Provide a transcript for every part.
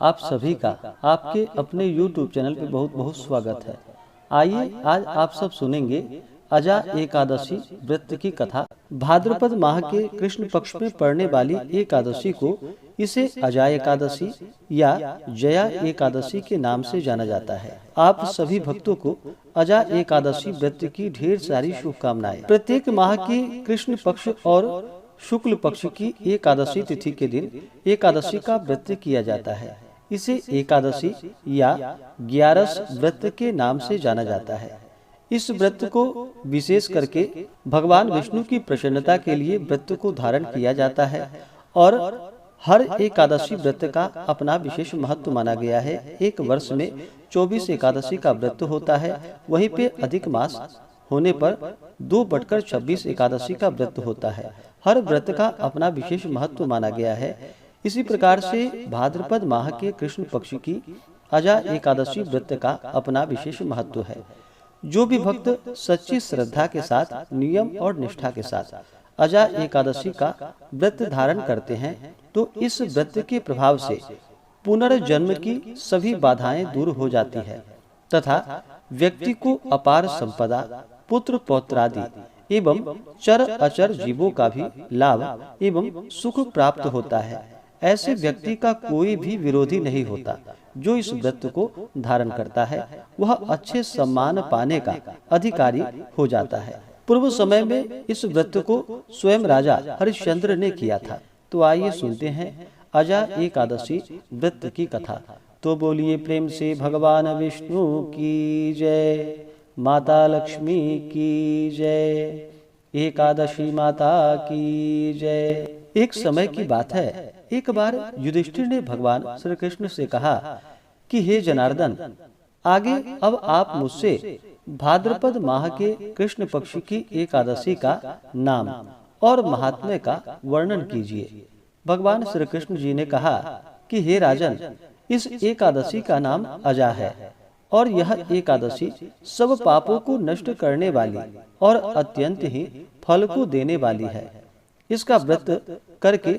आप सभी का आपके अपने YouTube चैनल पे बहुत बहुत स्वागत है। आइए आज आप सब सुनेंगे अजा एकादशी व्रत की कथा। भाद्रपद माह के कृष्ण पक्ष में पड़ने वाली एकादशी को इसे अजा एकादशी या जया एकादशी के नाम से जाना जाता है। आप सभी भक्तों को अजा एकादशी व्रत की ढेर सारी शुभकामनाएं। प्रत्येक माह की कृष्ण पक्ष और शुक्ल पक्ष की एकादशी तिथि के दिन एकादशी का व्रत किया जाता है। इसे एकादशी या ग्यारस व्रत के नाम से जाना जाता है। इस व्रत को विशेष करके भगवान विष्णु की प्रसन्नता के लिए व्रत को धारण किया जाता है और हर एकादशी व्रत का अपना विशेष महत्व माना गया है। एक वर्ष में 24 एकादशी का व्रत होता है, वहीं पे अधिक मास होने पर 2/26 एकादशी का व्रत होता है। हर व्रत का अपना विशेष महत्व माना गया है। इसी प्रकार से भाद्रपद माह के कृष्ण पक्ष की अजा एकादशी व्रत का अपना विशेष महत्व है। जो भी भक्त सच्ची श्रद्धा के साथ, नियम और निष्ठा के साथ अजा एकादशी का व्रत धारण करते हैं तो इस व्रत के प्रभाव से पुनर्जन्म की सभी बाधाएं दूर हो जाती है तथा व्यक्ति को अपार संपदा, पुत्र पौत्रादि एवं चर अचर जीवों का भी लाभ एवं सुख प्राप्त होता है। ऐसे व्यक्ति का कोई भी विरोधी नहीं होता। जो इस व्रत को धारण करता है वह अच्छे सम्मान पाने का अधिकारी हो जाता है। पूर्व समय में इस व्रत को स्वयं राजा हरिश्चंद्र ने किया था। तो आइए सुनते हैं अजा एकादशी व्रत की कथा। तो बोलिए प्रेम से भगवान विष्णु की जय, माता लक्ष्मी की जय, एकादशी माता की जय। एक समय की बात है, एक बार युधिष्ठिर ने भगवान श्री कृष्ण से कहा कि हे जनार्दन, आगे अब आप मुझसे भाद्रपद माह के कृष्ण पक्ष की एकादशी का नाम और महात्म्य का वर्णन कीजिए। भगवान श्री कृष्ण जी ने कहा कि हे राजन, इस एकादशी का नाम अजा है और यह एकादशी सब पापों को नष्ट करने वाली और अत्यंत ही फल को देने वाली है। इसका व्रत करके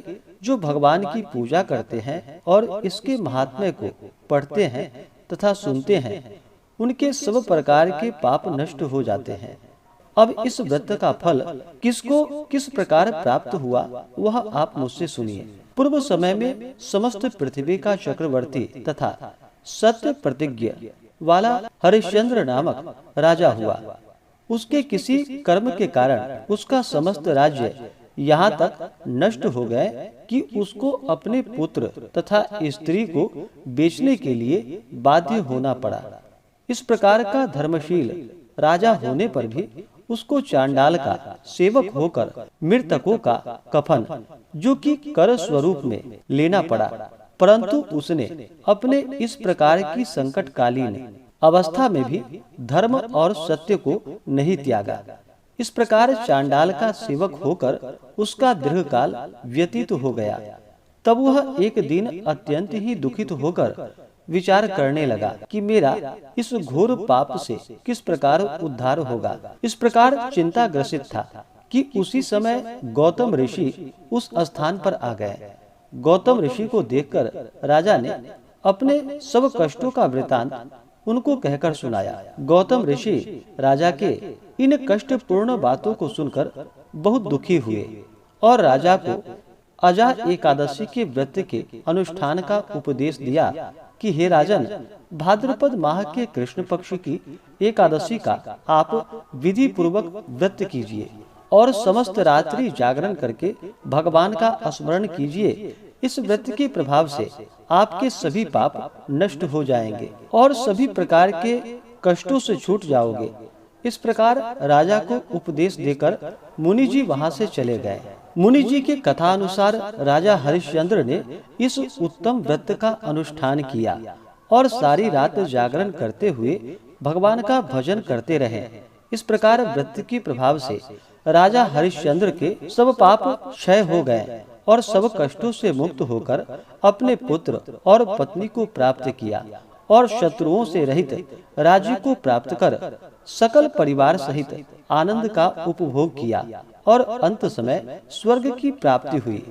जो भगवान की पूजा करते हैं और इसके महात्म्य को पढ़ते हैं तथा सुनते हैं, उनके सब प्रकार के पाप नष्ट हो जाते हैं। अब इस व्रत का फल किसको किस प्रकार प्राप्त हुआ वह आप मुझसे सुनिए। पूर्व समय में समस्त पृथ्वी का चक्रवर्ती तथा सत्य प्रतिज्ञ वाला हरिश्चंद्र नामक राजा हुआ। उसके किसी कर्म के कारण उसका समस्त राज्य यहाँ तक नष्ट हो गए कि उसको अपने पुत्र तथा स्त्री को बेचने के लिए बाध्य होना पड़ा। इस प्रकार का धर्मशील राजा होने पर भी उसको चांडाल का सेवक होकर मृतकों का कफन जो कि कर स्वरूप में लेना पड़ा। परंतु उसने अपने इस प्रकार की संकटकालीन अवस्था में भी धर्म और सत्य को नहीं त्यागा। इस प्रकार चांडाल का सेवक होकर उसका दीर्घकाल व्यतीत हो गया। तब वह एक दिन अत्यंत ही दुखित होकर विचार करने लगा कि मेरा इस घोर पाप से किस प्रकार उद्धार होगा। इस प्रकार चिंता ग्रसित था कि उसी समय गौतम ऋषि उस स्थान पर आ गए। गौतम ऋषि को देखकर राजा ने अपने सब कष्टों का वृतांत उनको कहकर सुनाया। गौतम ऋषि राजा के इन कष्टपूर्ण बातों को सुनकर बहुत दुखी हुए और राजा को अजा एकादशी के व्रत के अनुष्ठान का उपदेश दिया कि हे राजन, भाद्रपद माह के कृष्ण पक्ष की एकादशी का आप विधि पूर्वक व्रत कीजिए और समस्त रात्रि जागरण करके भगवान का स्मरण कीजिए। इस व्रत के प्रभाव से आपके सभी पाप नष्ट हो जाएंगे और सभी प्रकार के कष्टों से छूट जाओगे। इस प्रकार राजा को उपदेश देकर मुनि जी वहां से चले गए। मुनि जी के कथा अनुसार राजा हरिश्चंद्र ने इस उत्तम व्रत का अनुष्ठान किया और सारी रात जागरण करते हुए भगवान का भजन करते रहे। इस प्रकार व्रत के प्रभाव से राजा हरिश्चंद्र के सब पाप क्षय हो गए और सब कष्टों से मुक्त होकर अपने पुत्र और पत्नी को प्राप्त किया और शत्रुओं से रहित राज्य को प्राप्त कर सकल परिवार सहित आनंद का उपभोग किया और अंत समय स्वर्ग की प्राप्ति हुई।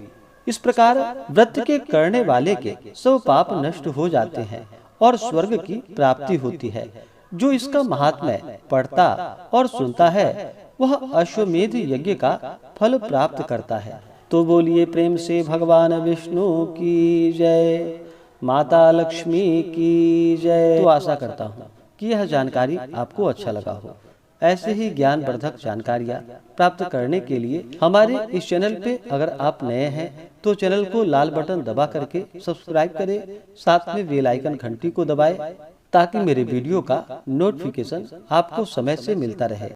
इस प्रकार व्रत के करने वाले के सब पाप नष्ट हो जाते हैं और स्वर्ग की प्राप्ति होती है। जो इसका महात्म्य पढ़ता और सुनता है वह अश्वमेध यज्ञ का फल प्राप्त करता है। तो बोलिए प्रेम से भगवान विष्णु की जय, माता लक्ष्मी की जय। तो आशा करता हूँ कि यह जानकारी आपको अच्छा लगा हो। ऐसे ही ज्ञानवर्धक जानकारियाँ प्राप्त करने के लिए हमारे इस चैनल पे अगर आप नए हैं तो चैनल को लाल बटन दबा करके सब्सक्राइब करें, साथ में बेल आइकन घंटी को दबाएं ताकि मेरे वीडियो का नोटिफिकेशन आपको समय से मिलता रहे।